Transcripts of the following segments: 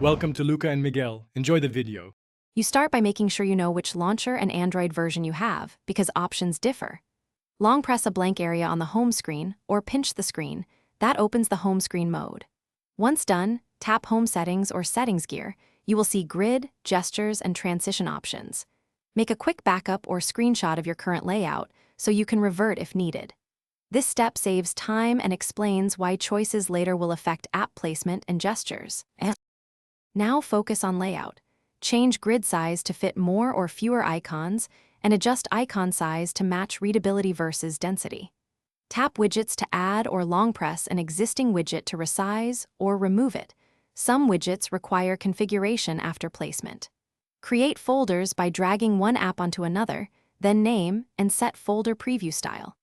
Welcome to Luca and Miguel. Enjoy the video. You start by making sure you know which launcher and Android version you have, because options differ. Long press a blank area on the home screen or pinch the screen. That opens the home screen mode. Once done, tap Home Settings or Settings gear. You will see grid, gestures, and transition options. Make a quick backup or screenshot of your current layout so you can revert if needed. This step saves time and explains why choices later will affect app placement and gestures. Now focus on layout. Change grid size to fit more or fewer icons, and adjust icon size to match readability versus density. Tap widgets to add or long press an existing widget to resize or remove it. Some widgets require configuration after placement. Create folders by dragging one app onto another, then name and set folder preview style.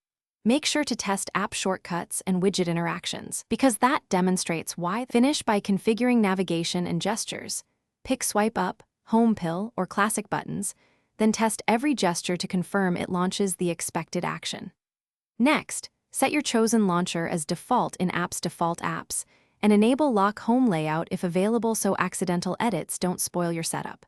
Make sure to test app shortcuts and widget interactions, because that demonstrates why. Finish by configuring navigation and gestures. Pick swipe up, home pill, or classic buttons, then test every gesture to confirm it launches the expected action. Next, set your chosen launcher as default in App's default apps, and enable Lock Home Layout if available so accidental edits don't spoil your setup.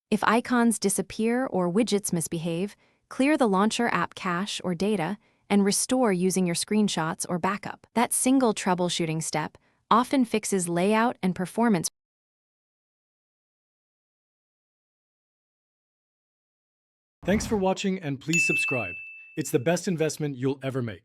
If icons disappear or widgets misbehave, clear the launcher app cache or data and restore using your screenshots or backup. That single troubleshooting step often fixes layout and performance. Thanks for watching and please subscribe. It's the best investment you'll ever make.